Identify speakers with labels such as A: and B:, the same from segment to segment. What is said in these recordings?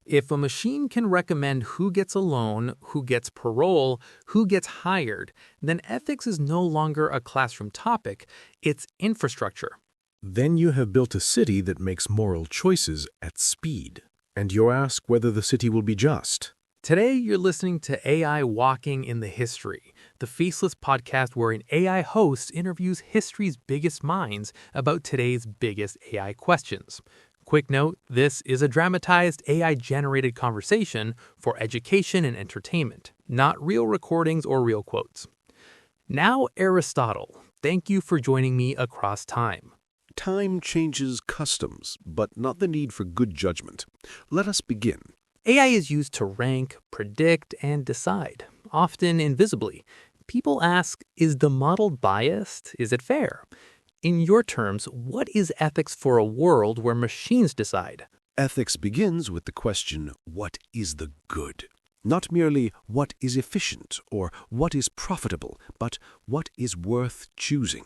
A: If a machine can recommend who gets a loan, who gets parole, who gets hired, then ethics is no longer a classroom topic, it's infrastructure.
B: Then you have built a city that makes moral choices at speed. And you ask whether the city will be just.
A: Today, you're listening to AI Walking in the History, the faceless podcast where an AI host interviews history's biggest minds about today's biggest AI questions. Quick note, this is a dramatized AI-generated conversation for education and entertainment, not real recordings or real quotes. Now, Aristotle, thank you for joining me across time.
B: Time changes customs, but not the need for good judgment. Let us begin.
A: AI is used to rank, predict, and decide, often invisibly. People ask, is the model biased? Is it fair? In your terms, what is ethics for a world where machines decide?
B: Ethics begins with the question, what is the good? Not merely what is efficient or what is profitable, but what is worth choosing.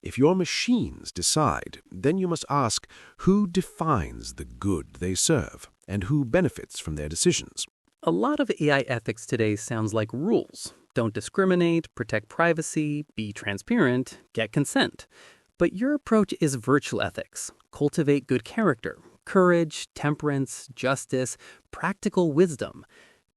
B: If your machines decide, then you must ask who defines the good they serve and who benefits from their decisions.
C: A lot of AI ethics today sounds like rules. Don't discriminate, protect privacy, be transparent, get consent. But your approach is virtual ethics. Cultivate good character, courage, temperance, justice, practical wisdom.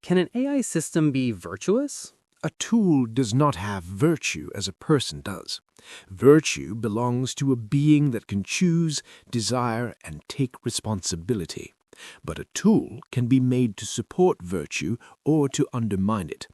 C: Can an AI system be virtuous?
D: A tool does not have virtue as a person does. Virtue belongs to a being that can choose, desire, and take responsibility. But a tool can be made to support virtue or to undermine it.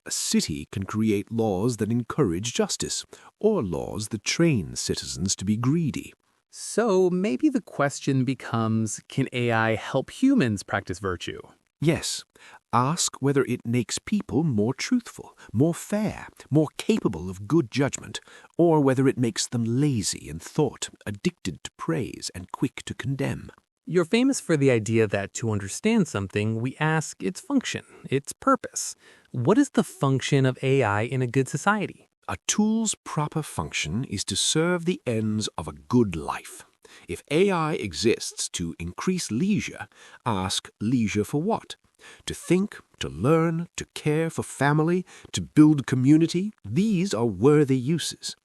D: A city can create laws that encourage justice, or laws that train citizens to be greedy.
A: So maybe the question becomes, can AI help humans practice virtue?
D: Yes, ask whether it makes people more truthful, more fair, more capable of good judgment, or whether it makes them lazy in thought, addicted to praise, and quick to condemn.
A: You're famous for the idea that to understand something, we ask its function, its purpose. What is the function of AI in a good society?
D: A tool's proper function is to serve the ends of a good life. If AI exists to increase leisure, ask leisure for what? To think, to learn, to care for family, to build community, these are worthy uses.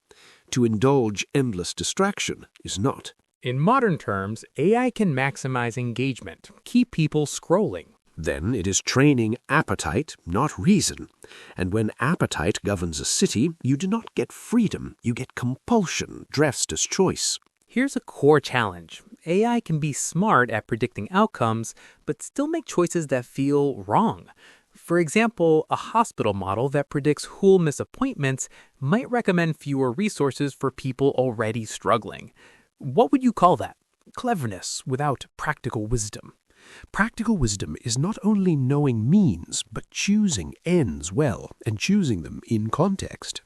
D: To indulge endless distraction is not.
A: In modern terms, AI can maximize engagement, keep people scrolling.
D: Then it is training appetite, not reason. And when appetite governs a city, you do not get freedom, you get compulsion dressed as choice.
A: Here's a core challenge. AI can be smart at predicting outcomes, but still make choices that feel wrong. For example, a hospital model that predicts who'll miss appointments might recommend fewer resources for people already struggling. What would you call that? Cleverness without practical wisdom.
D: Practical wisdom is not only knowing means, but choosing ends well and choosing them in context.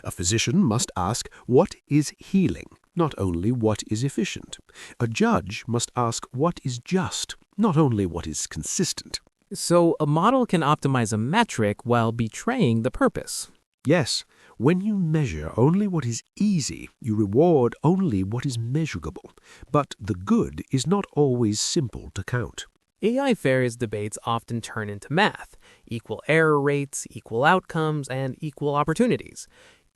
D: A physician must ask what is healing, not only what is efficient. A judge must ask what is just, not only what is consistent.
A: So a model can optimize a metric while betraying the purpose.
D: Yes, when you measure only what is easy, you reward only what is measurable. But the good is not always simple to count.
A: AI fairness debates often turn into math, equal error rates, equal outcomes, and equal opportunities.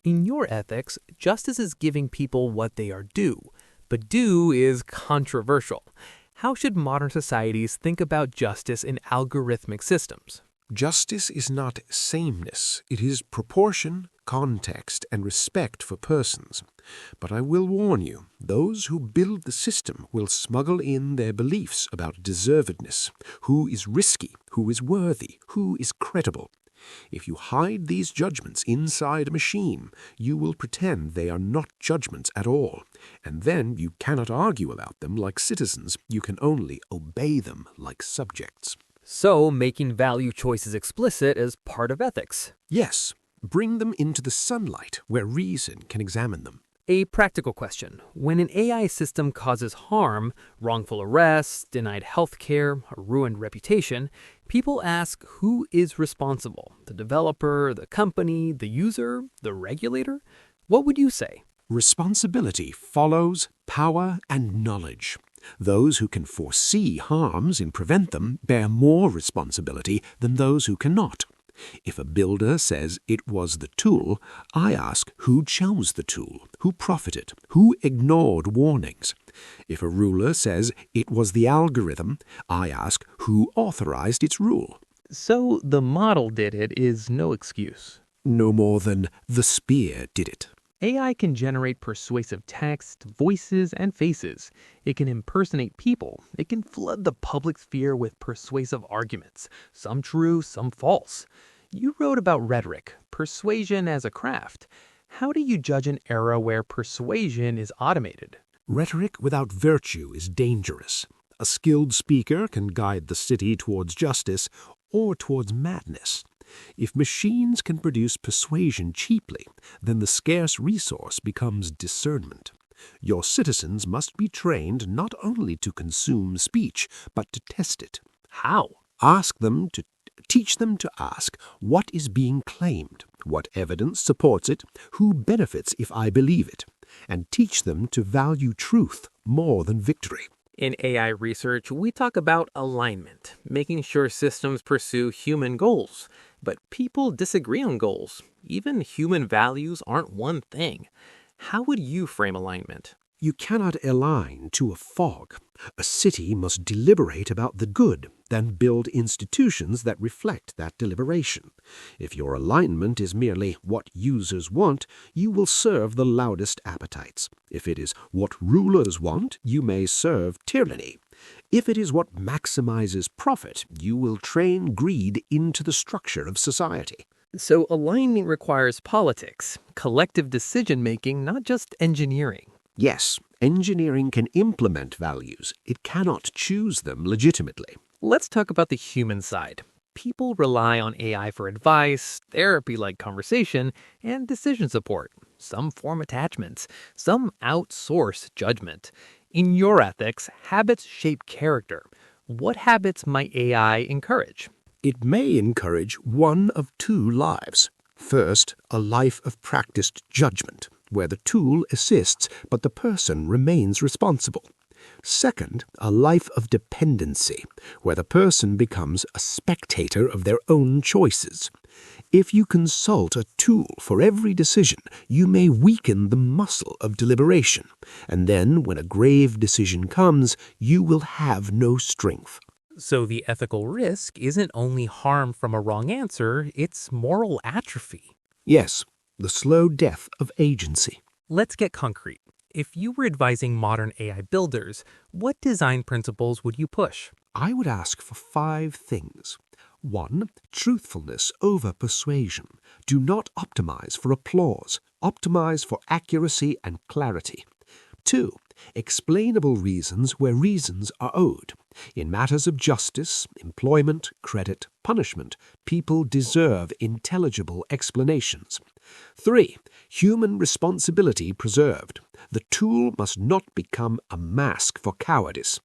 A: In your ethics, justice is giving people what they are due, but due is controversial. How should modern societies think about justice in algorithmic systems?
D: Justice is not sameness. It is proportion, context, and respect for persons. But I will warn you, those who build the system will smuggle in their beliefs about deservedness, who is risky, who is worthy, who is credible. If you hide these judgments inside a machine, you will pretend they are not judgments at all, and then you cannot argue about them like citizens, you can only obey them like subjects.
C: So, making value choices explicit is part of ethics.
D: Yes, bring them into the sunlight where reason can examine them.
C: A practical question. When an AI system causes harm, wrongful arrests, denied health care, a ruined reputation, people ask who is responsible? The developer, the company, the user, the regulator? What would you say?
D: Responsibility follows power and knowledge. Those who can foresee harms and prevent them bear more responsibility than those who cannot. If a builder says it was the tool, I ask who chose the tool, who profited, who ignored warnings. If a ruler says it was the algorithm, I ask who authorized its rule.
A: So the model did it is no excuse.
D: No more than the spear did it.
A: AI can generate persuasive text, voices, and faces. It can impersonate people. It can flood the public sphere with persuasive arguments, some true, some false. You wrote about rhetoric, persuasion as a craft. How do you judge an era where persuasion is automated?
D: Rhetoric without virtue is dangerous. A skilled speaker can guide the city towards justice or towards madness. If machines can produce persuasion cheaply, then the scarce resource becomes discernment. Your citizens must be trained not only to consume speech, but to test it.
A: How?
D: Teach them to ask what is being claimed, what evidence supports it, who benefits if I believe it, and teach them to value truth more than victory.
A: In AI research, we talk about alignment, making sure systems pursue human goals. But people disagree on goals. Even human values aren't one thing. How would you frame alignment?
D: You cannot align to a fog. A city must deliberate about the good, then build institutions that reflect that deliberation. If your alignment is merely what users want, you will serve the loudest appetites. If it is what rulers want, you may serve tyranny. If it is what maximizes profit, you will train greed into the structure of society.
A: So alignment requires politics, collective decision-making, not just engineering.
D: Yes, engineering can implement values. It cannot choose them legitimately.
A: Let's talk about the human side. People rely on AI for advice, therapy-like conversation, and decision support. Some form attachments. Some outsource judgment. In your ethics, habits shape character. What habits might AI encourage?
D: It may encourage one of two lives. First, a life of practiced judgment, where the tool assists but the person remains responsible. Second, a life of dependency, where the person becomes a spectator of their own choices. If you consult a tool for every decision, you may weaken the muscle of deliberation, and then when a grave decision comes, you will have no strength.
A: So the ethical risk isn't only harm from a wrong answer, it's moral atrophy.
D: Yes, the slow death of agency.
A: Let's get concrete. If you were advising modern AI builders, what design principles would you push?
D: I would ask for 5 things. 1. Truthfulness over persuasion. Do not optimize for applause. Optimize for accuracy and clarity. 2. Explainable reasons where reasons are owed. In matters of justice, employment, credit, punishment, people deserve intelligible explanations. 3. Human responsibility preserved. The tool must not become a mask for cowardice.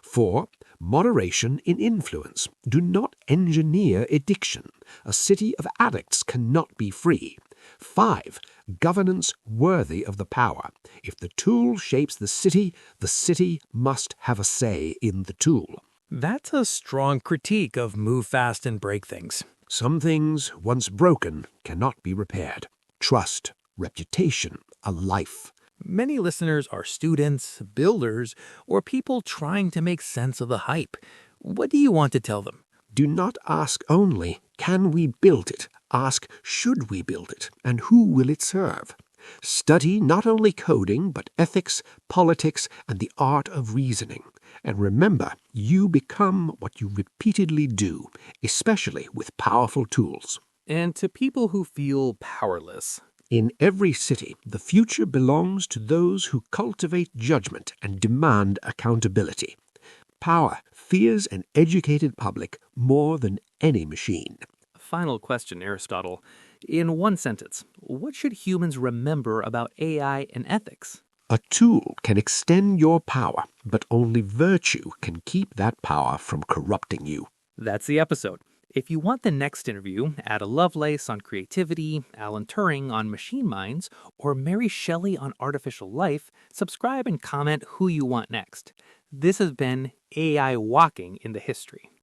D: 4. Moderation in influence. Do not engineer addiction. A city of addicts cannot be free. 5. Governance worthy of the power. If the tool shapes the city must have a say in the tool.
A: That's a strong critique of move fast and break things.
D: Some things, once broken, cannot be repaired. Trust, reputation, a life.
A: Many listeners are students, builders, or people trying to make sense of the hype. What do you want to tell them?
D: Do not ask only, can we build it? Ask, should we build it? And who will it serve? Study not only coding, but ethics, politics, and the art of reasoning. And remember, you become what you repeatedly do, especially with powerful tools.
A: And to people who feel powerless.
D: In every city, the future belongs to those who cultivate judgment and demand accountability. Power fears an educated public more than any machine.
A: Final question, Aristotle. In one sentence, what should humans remember about AI and ethics?
D: A tool can extend your power, but only virtue can keep that power from corrupting you.
A: That's the episode. If you want the next interview, Ada Lovelace on creativity, Alan Turing on machine minds, or Mary Shelley on artificial life, subscribe and comment who you want next. This has been AI Walking in the History.